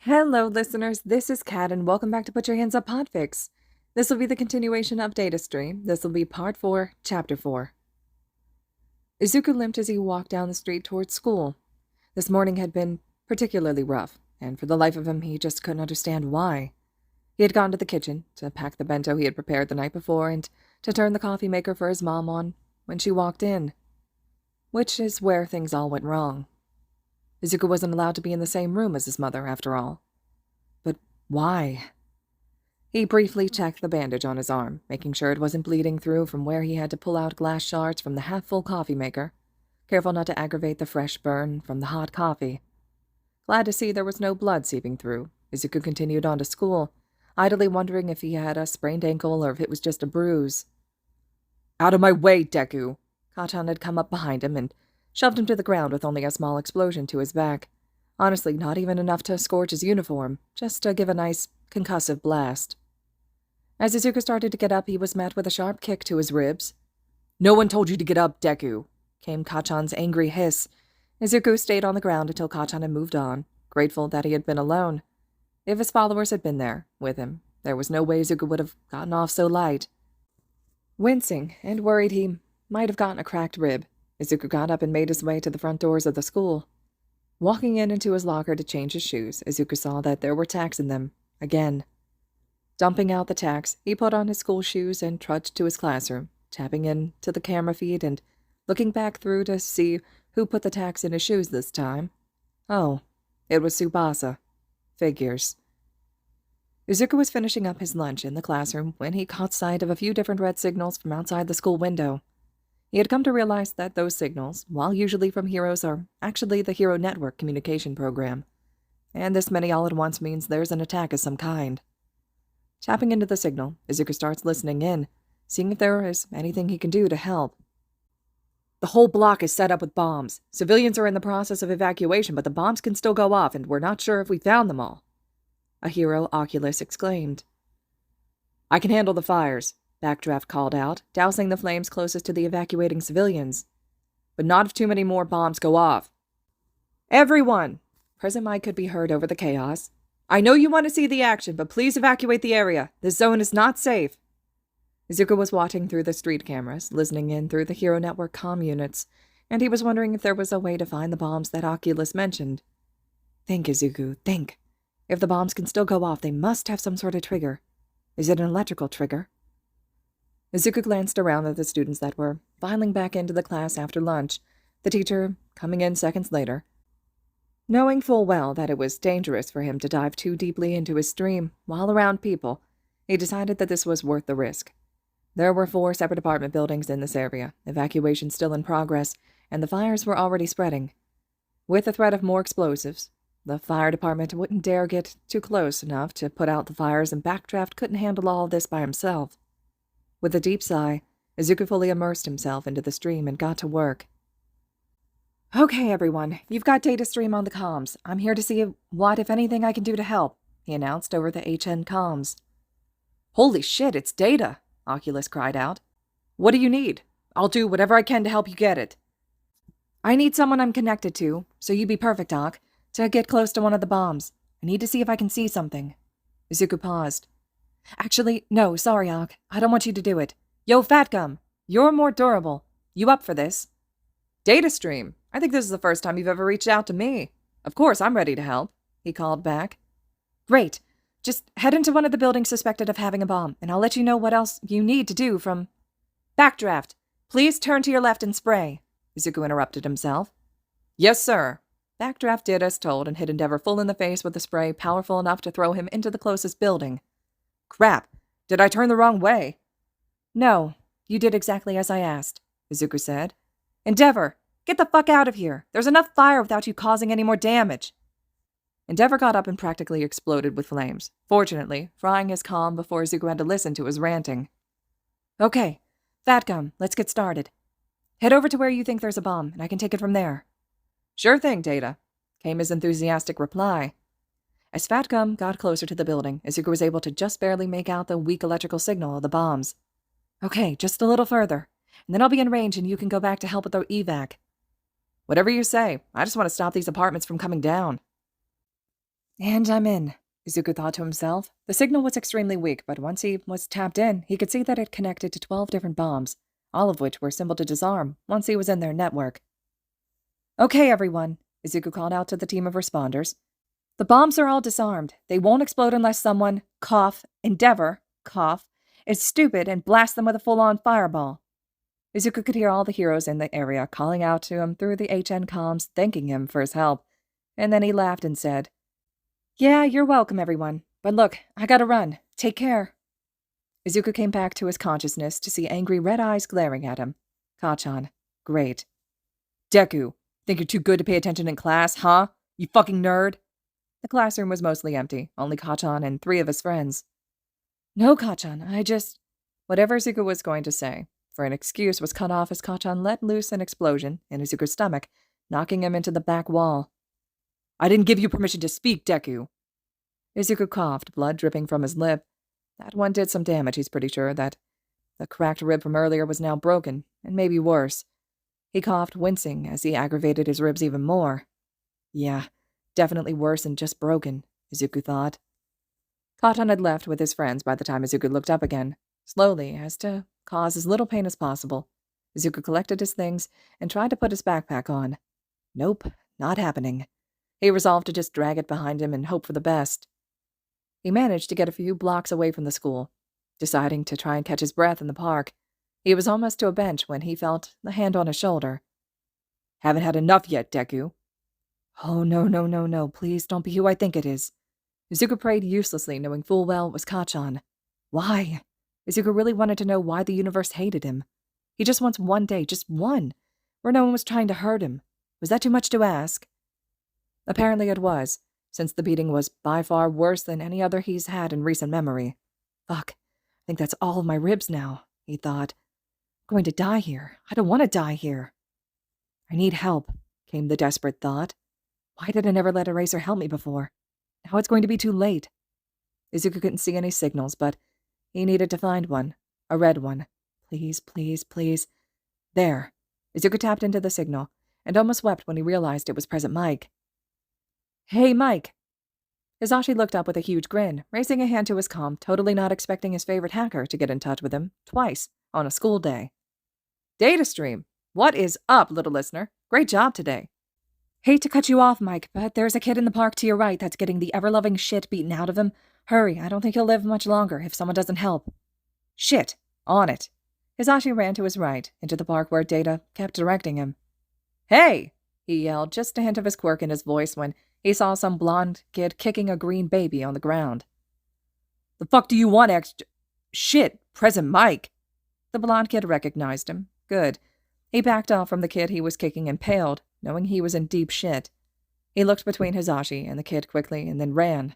Hello, listeners. This is Kat, and welcome back to Put Your Hands Up Podfics. This will be the continuation of Datastream. This will be Part 4, Chapter 4. Izuku limped as he walked down the street towards school. This morning had been particularly rough, and for the life of him, he just couldn't understand why. He had gone to the kitchen to pack the bento he had prepared the night before and to turn the coffee maker for his mom on when she walked in, which is where things all went wrong. Izuku wasn't allowed to be in the same room as his mother, after all. But why? He briefly checked the bandage on his arm, making sure it wasn't bleeding through from where he had to pull out glass shards from the half-full coffee maker, careful not to aggravate the fresh burn from the hot coffee. Glad to see there was no blood seeping through, Izuku continued on to school, idly wondering if he had a sprained ankle or if it was just a bruise. "Out of my way, Deku!" Kacchan had come up behind him and shoved him to the ground with only a small explosion to his back. Honestly, not even enough to scorch his uniform, just to give a nice concussive blast. As Izuku started to get up, he was met with a sharp kick to his ribs. "No one told you to get up, Deku!" came Kacchan's angry hiss. Izuku stayed on the ground until Kacchan had moved on, grateful that he had been alone. If his followers had been there, with him, there was no way Izuku would have gotten off so light. Wincing and worried he might have gotten a cracked rib, Izuku got up and made his way to the front doors of the school. Walking into his locker to change his shoes, Izuku saw that there were tacks in them, again. Dumping out the tacks, he put on his school shoes and trudged to his classroom, tapping into the camera feed and looking back through to see who put the tacks in his shoes this time. Oh, it was Tsubasa. Figures. Izuku was finishing up his lunch in the classroom when he caught sight of a few different red signals from outside the school window. He had come to realize that those signals, while usually from heroes, are actually the Hero Network communication program. And this many all at once means there's an attack of some kind. Tapping into the signal, Izuku starts listening in, seeing if there is anything he can do to help. "The whole block is set up with bombs. Civilians are in the process of evacuation, but the bombs can still go off, and we're not sure if we found them all," a hero Oculus exclaimed. "I can handle the fires," Backdraft called out, dousing the flames closest to the evacuating civilians. "But not if too many more bombs go off." "Everyone!" Present Mike could be heard over the chaos. "I know you want to see the action, but please evacuate the area. This zone is not safe." Izuku was watching through the street cameras, listening in through the Hero Network comm units, and he was wondering if there was a way to find the bombs that Oculus mentioned. Think, Izuku, think. If the bombs can still go off, they must have some sort of trigger. Is it an electrical trigger? Izuku glanced around at the students that were filing back into the class after lunch, the teacher coming in seconds later. Knowing full well that it was dangerous for him to dive too deeply into his stream while around people, he decided that this was worth the risk. There were 4 separate apartment buildings in this area, evacuation still in progress, and the fires were already spreading. With the threat of more explosives, the fire department wouldn't dare get too close enough to put out the fires, and Backdraft couldn't handle all of this by himself. With a deep sigh, Izuku fully immersed himself into the stream and got to work. "Okay, everyone, you've got Datastream on the comms. I'm here to see what, if anything, I can do to help," he announced over the HN comms. "Holy shit, it's Data!" Oculus cried out. "What do you need? I'll do whatever I can to help you get it." "I need someone I'm connected to, so you'd be perfect, Doc, to get close to one of the bombs. I need to see if I can see something." Izuku paused. "Actually, no, sorry, Ock. I don't want you to do it. Yo, Fatgum, you're more durable. You up for this?" "Datastream, I think this is the first time you've ever reached out to me. Of course, I'm ready to help," he called back. "Great. Just head into one of the buildings suspected of having a bomb, and I'll let you know what else you need to do from—" "Backdraft, please turn to your left and spray," Izuku interrupted himself. "Yes, sir." Backdraft did as told and hit Endeavor full in the face with a spray powerful enough to throw him into the closest building. "Crap, did I turn the wrong way?" "No, you did exactly as I asked," Izuku said. "Endeavor, get the fuck out of here. There's enough fire without you causing any more damage." Endeavor got up and practically exploded with flames, fortunately, frying his calm before Izuku had to listen to his ranting. "Okay, Fatgum, let's get started. Head over to where you think there's a bomb, and I can take it from there." "Sure thing, Data," came his enthusiastic reply. As Fatgum got closer to the building, Izuku was able to just barely make out the weak electrical signal of the bombs. "Okay, just a little further, and then I'll be in range and you can go back to help with the evac." "Whatever you say. I just want to stop these apartments from coming down." And I'm in, Izuku thought to himself. The signal was extremely weak, but once he was tapped in, he could see that it connected to 12 different bombs, all of which were simple to disarm once he was in their network. Okay, everyone, Izuku called out to the team of responders. The bombs are all disarmed. They won't explode unless someone, endeavor, is stupid and blasts them with a full-on fireball. Izuku could hear all the heroes in the area calling out to him through the HN comms, thanking him for his help. And then he laughed and said, Yeah, you're welcome, everyone. But look, I gotta run. Take care. Izuku came back to his consciousness to see angry red eyes glaring at him. Kacchan. Great. Deku, think you're too good to pay attention in class, huh? You fucking nerd. The classroom was mostly empty, only Kacchan and 3 of his friends. No, Kacchan, I just... Whatever Izuku was going to say, for an excuse was cut off as Kacchan let loose an explosion in Izuku's stomach, knocking him into the back wall. I didn't give you permission to speak, Deku. Izuku coughed, blood dripping from his lip. That one did some damage, he's pretty sure, that the cracked rib from earlier was now broken, and maybe worse. He coughed, wincing, as he aggravated his ribs even more. Yeah, definitely worse than just broken, Izuku thought. Kacchan had left with his friends by the time Izuku looked up again. Slowly, as to cause as little pain as possible, Izuku collected his things and tried to put his backpack on. Nope, not happening. He resolved to just drag it behind him and hope for the best. He managed to get a few blocks away from the school, deciding to try and catch his breath in the park. He was almost to a bench when he felt the hand on his shoulder. Haven't had enough yet, Deku. Oh, no, please don't be who I think it is. Izuku prayed uselessly, knowing full well it was Kacchan. Why? Izuku really wanted to know why the universe hated him. He just wants one day, just one, where no one was trying to hurt him. Was that too much to ask? Apparently it was, since the beating was by far worse than any other he's had in recent memory. Fuck, I think that's all of my ribs now, he thought. I'm going to die here. I don't want to die here. I need help, came the desperate thought. Why did I never let Eraser help me before? Now it's going to be too late. Izuku couldn't see any signals, but he needed to find one. A red one. Please, please, please. There. Izuku tapped into the signal, and almost wept when he realized it was Present Mike. Hey, Mike. Hisashi looked up with a huge grin, raising a hand to his comm, totally not expecting his favorite hacker to get in touch with him, twice, on a school day. Datastream, what is up, little listener? Great job today. Hate to cut you off, Mike, but there's a kid in the park to your right that's getting the ever-loving shit beaten out of him. Hurry, I don't think he'll live much longer if someone doesn't help. Shit, on it. Hisashi ran to his right, into the park where Data kept directing him. Hey, he yelled, just a hint of his quirk in his voice when he saw some blonde kid kicking a green baby on the ground. The fuck do you want, Shit, Present Mike. The blonde kid recognized him. Good. He backed off from the kid he was kicking and paled, knowing he was in deep shit. He looked between Hisashi and the kid quickly and then ran.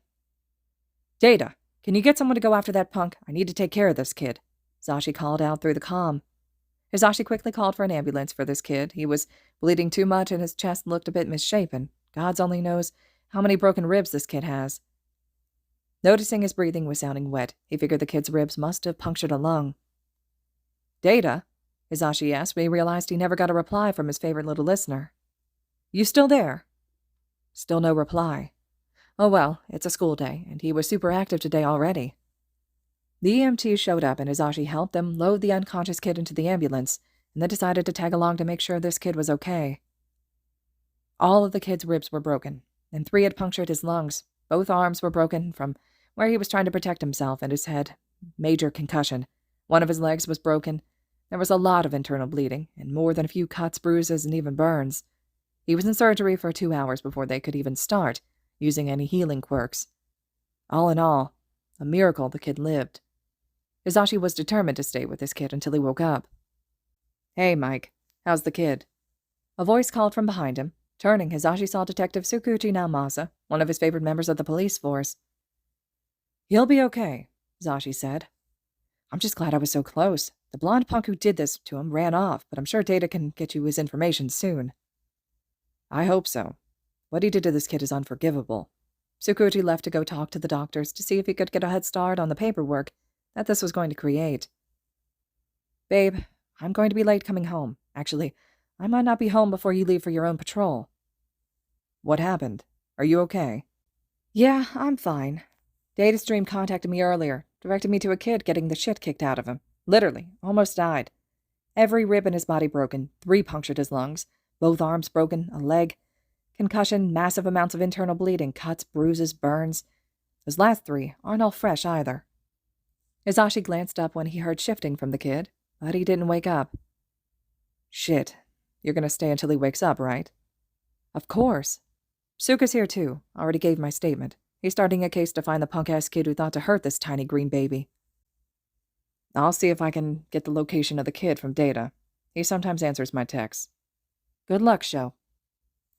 Data, can you get someone to go after that punk? I need to take care of this kid, Hisashi called out through the comm. Hisashi quickly called for an ambulance for this kid. He was bleeding too much and his chest looked a bit misshapen. God's only knows how many broken ribs this kid has. Noticing his breathing was sounding wet, he figured the kid's ribs must have punctured a lung. Data? Hisashi asked, but he realized he never got a reply from his favorite little listener. You still there? Still no reply. Oh well, it's a school day, and he was super active today already. The EMT showed up and Hisashi helped them load the unconscious kid into the ambulance, and then decided to tag along to make sure this kid was okay. All of the kid's ribs were broken, and 3 had punctured his lungs. Both arms were broken from where he was trying to protect himself, and his head. Major concussion. One of his legs was broken. There was a lot of internal bleeding, and more than a few cuts, bruises, and even burns. He was in surgery for 2 hours before they could even start using any healing quirks. All in all, a miracle the kid lived. Hisashi was determined to stay with this kid until he woke up. Hey, Mike, how's the kid? A voice called from behind him. Turning, Hisashi saw Detective Tsukuchi Naomasa, one of his favorite members of the police force. He'll be okay, Hisashi said. I'm just glad I was so close. The blonde punk who did this to him ran off, but I'm sure Data can get you his information soon. I hope so. What he did to this kid is unforgivable. Tsukuchi left to go talk to the doctors to see if he could get a head start on the paperwork that this was going to create. Babe, I'm going to be late coming home. Actually, I might not be home before you leave for your own patrol. What happened? Are you okay? Yeah, I'm fine. Datastream contacted me earlier, directed me to a kid getting the shit kicked out of him. Literally, almost died. Every rib in his body broken, 3 punctured his lungs, both arms broken, a leg. Concussion, massive amounts of internal bleeding, cuts, bruises, burns. Those last 3 aren't all fresh either. Izashi glanced up when he heard shifting from the kid, but he didn't wake up. Shit. You're gonna stay until he wakes up, right? Of course. Suka's here too. Already gave my statement. He's starting a case to find the punk-ass kid who thought to hurt this tiny green baby. I'll see if I can get the location of the kid from Data. He sometimes answers my texts. Good luck, Sho.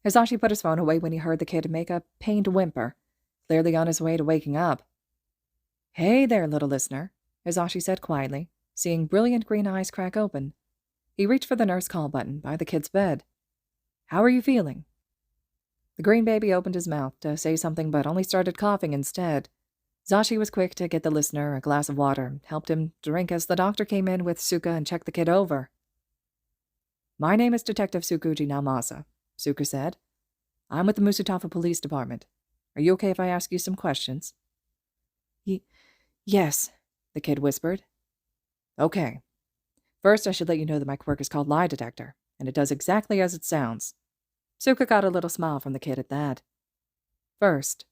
Hisashi put his phone away when he heard the kid make a pained whimper, clearly on his way to waking up. Hey there, little listener, Hisashi said quietly, seeing brilliant green eyes crack open. He reached for the nurse call button by the kid's bed. How are you feeling? The green baby opened his mouth to say something but only started coughing instead. Zashi was quick to get the listener a glass of water and helped him drink as the doctor came in with Suka and checked the kid over. My name is Detective Tsukuji Namasa, Suka said. I'm with the Musutafa Police Department. Are you okay if I ask you some questions? Yes, the kid whispered. Okay. First, I should let you know that my quirk is called Lie Detector, and it does exactly as it sounds. Suka got a little smile from the kid at that. First,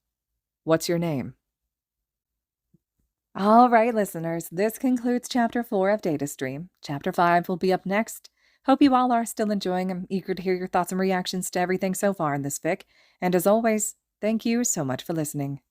what's your name? All right, listeners, this concludes Chapter 4 of Datastream. Chapter 5 will be up next. Hope you all are still enjoying. I'm eager to hear your thoughts and reactions to everything so far in this fic. And as always, thank you so much for listening.